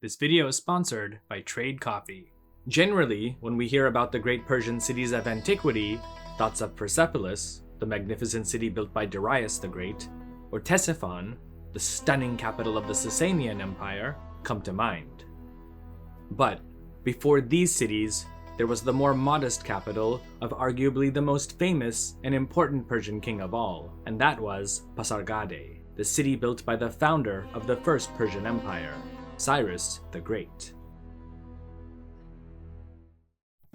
This video is sponsored by Trade Coffee. Generally, when we hear about the great Persian cities of antiquity, thoughts of Persepolis, the magnificent city built by Darius the Great, or Ctesiphon, the stunning capital of the Sasanian Empire, come to mind. But before these cities, there was the more modest capital of arguably the most famous and important Persian king of all, and that was Pasargadae, the city built by the founder of the first Persian Empire, Cyrus the Great.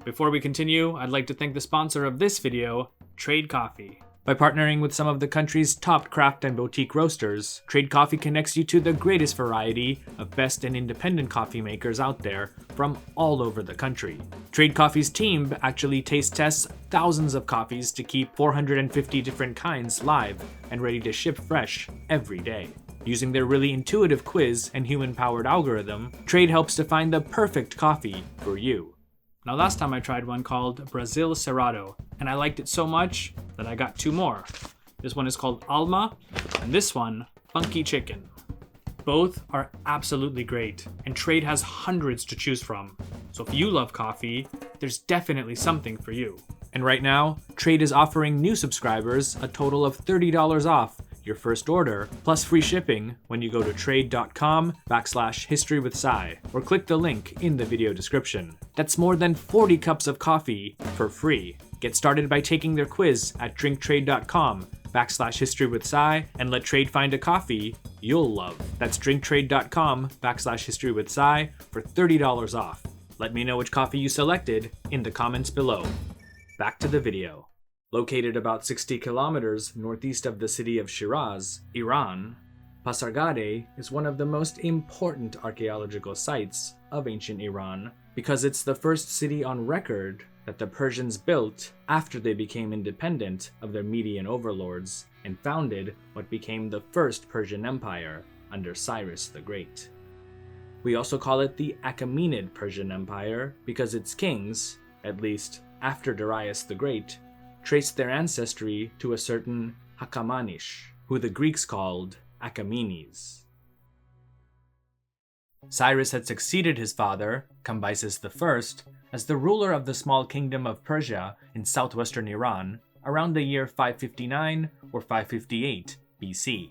Before we continue, I'd like to thank the sponsor of this video, Trade Coffee. By partnering with some of the country's top craft and boutique roasters, Trade Coffee connects you to the greatest variety of best and independent coffee makers out there from all over the country. Trade Coffee's team actually taste tests thousands of coffees to keep 450 different kinds live and ready to ship fresh every day. Using their really intuitive quiz and human-powered algorithm, Trade helps to find the perfect coffee for you. Now, last time I tried one called Brazil Cerrado, and I liked it so much that I got two more. This one is called Alma, and this one, Funky Chicken. Both are absolutely great, and Trade has hundreds to choose from. So if you love coffee, there's definitely something for you. And right now, Trade is offering new subscribers a total of $30 off your first order, plus free shipping when you go to trade.com/historywithsci or click the link in the video description. That's more than 40 cups of coffee for free. Get started by taking their quiz at drinktrade.com/historywithsci and let Trade find a coffee you'll love. That's drinktrade.com/historywithsci for $30 off. Let me know which coffee you selected in the comments below. Back to the video. Located about 60 kilometers northeast of the city of Shiraz, Iran, Pasargadae is one of the most important archaeological sites of ancient Iran because it's the first city on record that the Persians built after they became independent of their Median overlords and founded what became the first Persian Empire under Cyrus the Great. We also call it the Achaemenid Persian Empire because its kings, at least after Darius the Great, traced their ancestry to a certain Achaemenid, who the Greeks called Achaemenes. Cyrus had succeeded his father, Cambyses I, as the ruler of the small kingdom of Persia in southwestern Iran around the year 559 or 558 BC.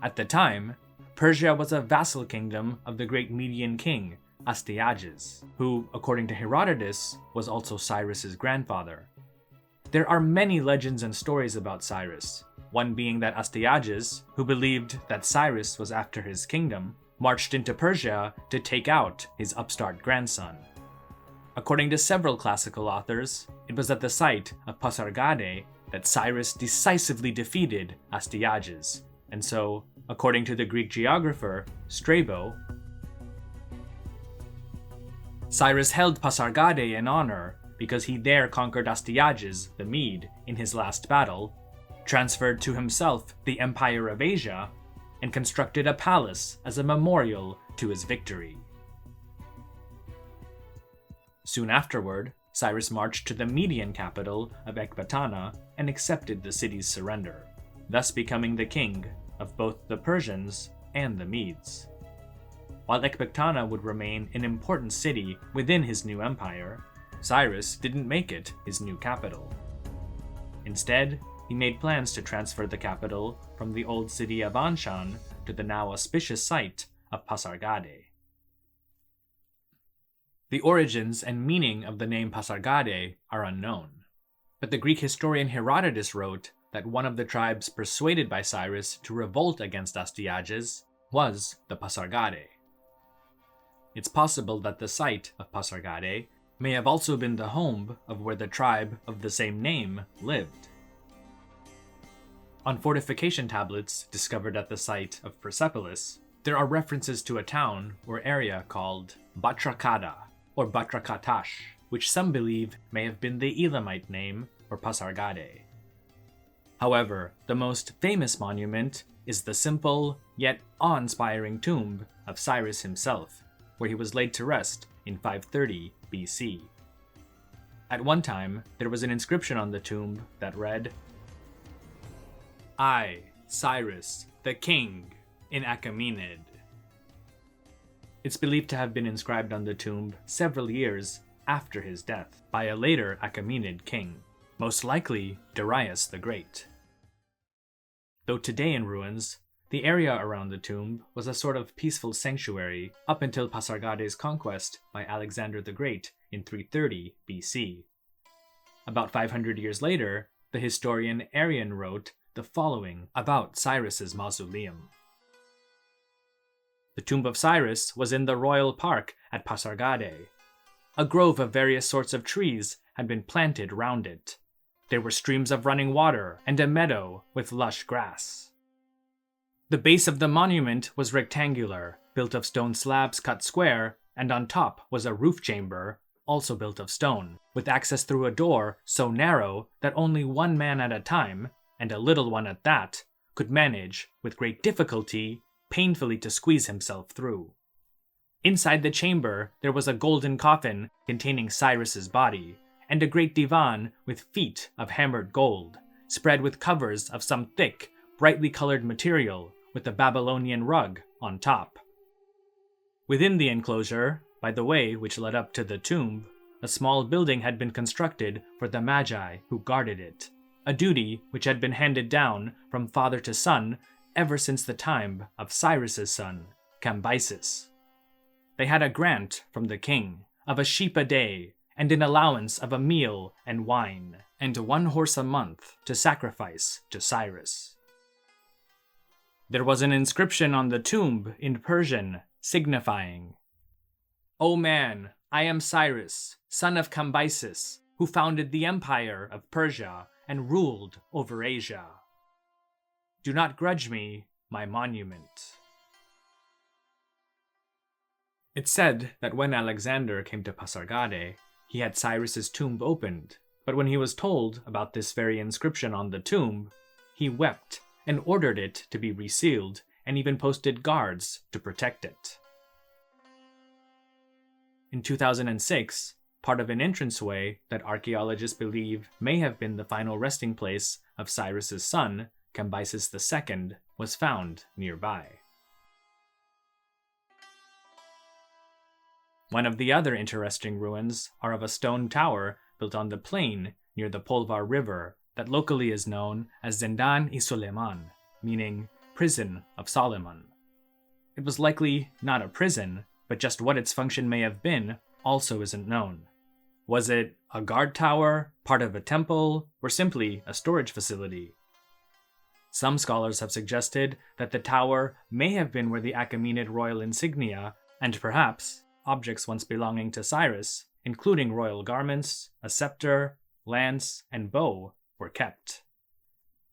At the time, Persia was a vassal kingdom of the great Median king, Astyages, who, according to Herodotus, was also Cyrus's grandfather. There are many legends and stories about Cyrus, one being that Astyages, who believed that Cyrus was after his kingdom, marched into Persia to take out his upstart grandson. According to several classical authors, it was at the site of Pasargadae that Cyrus decisively defeated Astyages, and so, according to the Greek geographer Strabo, Cyrus held Pasargadae in honor because he there conquered Astyages, the Mede, in his last battle, transferred to himself the Empire of Asia, and constructed a palace as a memorial to his victory. Soon afterward, Cyrus marched to the Median capital of Ecbatana and accepted the city's surrender, thus becoming the king of both the Persians and the Medes. While Ecbatana would remain an important city within his new empire, Cyrus didn't make it his new capital. Instead, he made plans to transfer the capital from the old city of Anshan to the now auspicious site of Pasargadae. The origins and meaning of the name Pasargadae are unknown, but the Greek historian Herodotus wrote that one of the tribes persuaded by Cyrus to revolt against Astyages was the Pasargadae. It's possible that the site of Pasargadae may have also been the home of where the tribe of the same name lived. On fortification tablets discovered at the site of Persepolis, there are references to a town or area called Batrakada or Batrakatash, which some believe may have been the Elamite name for Pasargadae. However, the most famous monument is the simple yet awe-inspiring tomb of Cyrus himself, where he was laid to rest in 530 BC. At one time, there was an inscription on the tomb that read, "I, Cyrus, the king, in Achaemenid." It's believed to have been inscribed on the tomb several years after his death by a later Achaemenid king, most likely Darius the Great. Though today in ruins, the area around the tomb was a sort of peaceful sanctuary up until Pasargadae's conquest by Alexander the Great in 330 BC. About 500 years later, the historian Arrian wrote the following about Cyrus's mausoleum. The tomb of Cyrus was in the royal park at Pasargadae. A grove of various sorts of trees had been planted round it. There were streams of running water and a meadow with lush grass. The base of the monument was rectangular, built of stone slabs cut square, and on top was a roof chamber, also built of stone, with access through a door so narrow that only one man at a time, and a little one at that, could manage, with great difficulty, painfully to squeeze himself through. Inside the chamber there was a golden coffin containing Cyrus's body, and a great divan with feet of hammered gold, spread with covers of some thick, brightly colored material, with a Babylonian rug on top. Within the enclosure, by the way which led up to the tomb, a small building had been constructed for the Magi who guarded it, a duty which had been handed down from father to son ever since the time of Cyrus's son, Cambyses. They had a grant from the king of a sheep a day, and an allowance of a meal and wine, and 1 horse a month to sacrifice to Cyrus. There was an inscription on the tomb in Persian signifying, "O man, I am Cyrus, son of Cambyses, who founded the empire of Persia and ruled over Asia. Do not grudge me my monument." It's said that when Alexander came to Pasargadae, he had Cyrus's tomb opened, but when he was told about this very inscription on the tomb, he wept and ordered it to be resealed and even posted guards to protect it. In 2006, part of an entranceway that archaeologists believe may have been the final resting place of Cyrus's son, Cambyses II, was found nearby. One of the other interesting ruins are of a stone tower built on the plain near the Polvar River that locally is known as Zindan-i Suleiman, meaning prison of Solomon. It was likely not a prison, but just what its function may have been also isn't known. Was it a guard tower, part of a temple, or simply a storage facility? Some scholars have suggested that the tower may have been where the Achaemenid royal insignia, and perhaps objects once belonging to Cyrus, including royal garments, a scepter, lance, and bow, were kept.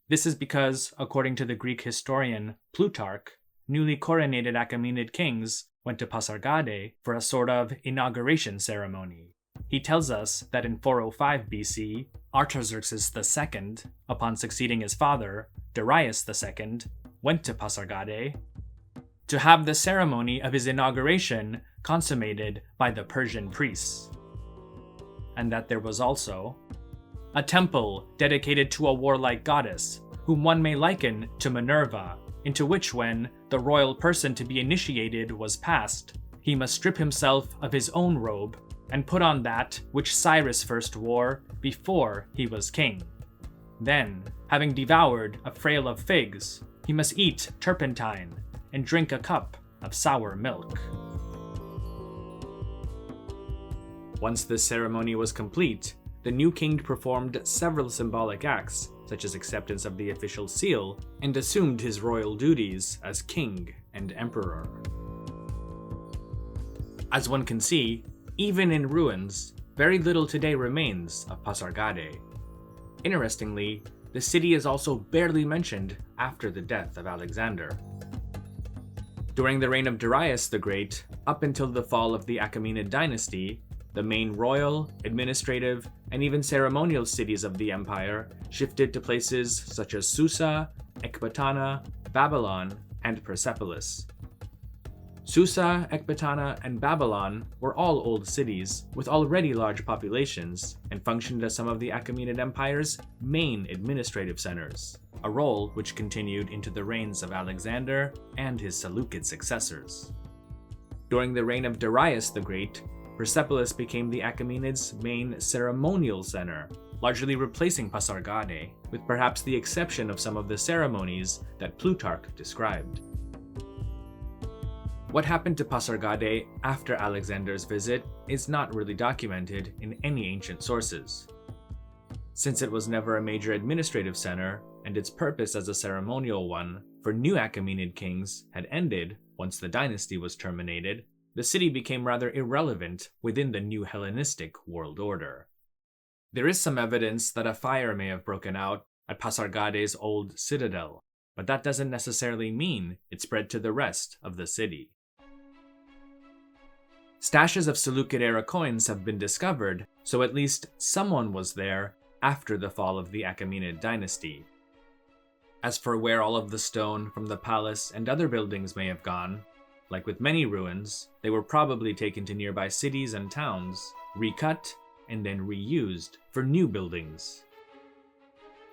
This is because, according to the Greek historian Plutarch, newly coronated Achaemenid kings went to Pasargadae for a sort of inauguration ceremony. He tells us that in 405 BC, Artaxerxes II, upon succeeding his father, Darius II, went to Pasargadae to have the ceremony of his inauguration consummated by the Persian priests, and that there was also a temple dedicated to a warlike goddess, whom one may liken to Minerva, into which when the royal person to be initiated was passed, he must strip himself of his own robe and put on that which Cyrus first wore before he was king. Then, having devoured a frail of figs, he must eat turpentine and drink a cup of sour milk. Once this ceremony was complete, the new king performed several symbolic acts, such as acceptance of the official seal, and assumed his royal duties as king and emperor. As one can see, even in ruins, very little today remains of Pasargadae. Interestingly, the city is also barely mentioned after the death of Alexander. During the reign of Darius the Great, up until the fall of the Achaemenid dynasty, the main royal, administrative, and even ceremonial cities of the empire shifted to places such as Susa, Ecbatana, Babylon, and Persepolis. Susa, Ecbatana, and Babylon were all old cities with already large populations and functioned as some of the Achaemenid Empire's main administrative centers, a role which continued into the reigns of Alexander and his Seleucid successors. During the reign of Darius the Great, Persepolis became the Achaemenids' main ceremonial center, largely replacing Pasargadae, with perhaps the exception of some of the ceremonies that Plutarch described. What happened to Pasargadae after Alexander's visit is not really documented in any ancient sources. Since it was never a major administrative center, and its purpose as a ceremonial one for new Achaemenid kings had ended once the dynasty was terminated, the city became rather irrelevant within the new Hellenistic world order. There is some evidence that a fire may have broken out at Pasargadae's old citadel, but that doesn't necessarily mean it spread to the rest of the city. Stashes of Seleucid-era coins have been discovered, so at least someone was there after the fall of the Achaemenid dynasty. As for where all of the stone from the palace and other buildings may have gone, like with many ruins, they were probably taken to nearby cities and towns, recut, and then reused for new buildings.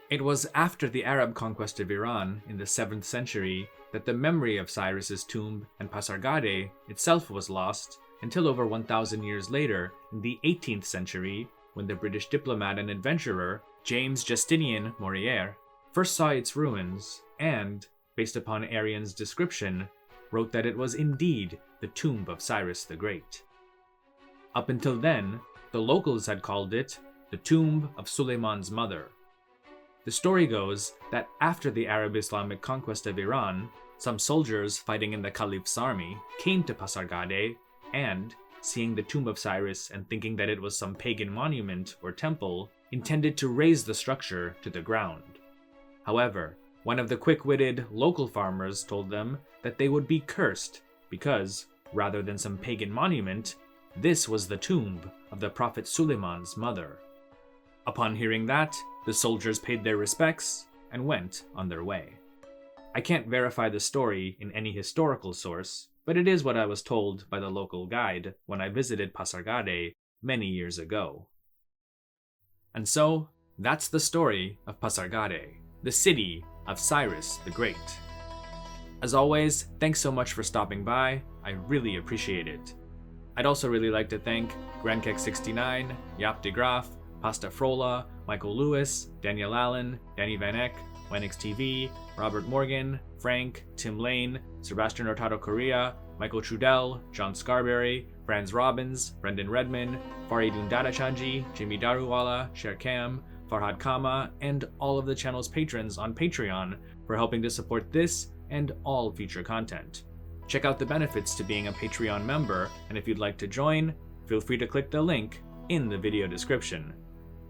It was after the Arab conquest of Iran in the 7th century that the memory of Cyrus's tomb and Pasargadae itself was lost until over 1,000 years later in the 18th century, when the British diplomat and adventurer James Justinian Morier first saw its ruins and, based upon Arrian's description, wrote that it was indeed the tomb of Cyrus the Great. Up until then, the locals had called it the tomb of Suleiman's mother. The story goes that after the Arab-Islamic conquest of Iran, some soldiers fighting in the Caliph's army came to Pasargadae and, seeing the tomb of Cyrus and thinking that it was some pagan monument or temple, intended to raze the structure to the ground. However, one of the quick-witted local farmers told them that they would be cursed because, rather than some pagan monument, this was the tomb of the prophet Suleiman's mother. Upon hearing that, the soldiers paid their respects and went on their way. I can't verify the story in any historical source, but it is what I was told by the local guide when I visited Pasargadae many years ago. And so, that's the story of Pasargadae, the city of Cyrus the Great. As always, thanks so much for stopping by, I really appreciate it. I'd also really like to thank Grankek69, Yap de Graaf, Pasta Frola, Michael Lewis, Daniel Allen, Danny Van Eck, Wenix TV, Robert Morgan, Frank, Tim Lane, Sebastian Hurtado Correa, Michael Trudell, John Scarberry, Franz Robbins, Brendan Redman, Faridun Dadachanji, Jimmy Daruwala, Sherkam, Farhad Kama, and all of the channel's patrons on Patreon for helping to support this and all future content. Check out the benefits to being a Patreon member, and if you'd like to join, feel free to click the link in the video description.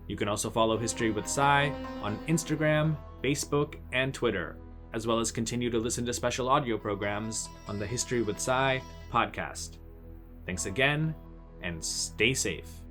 You can also follow History with Cy on Instagram, Facebook, and Twitter, as well as continue to listen to special audio programs on the History with Cy podcast. Thanks again, and stay safe.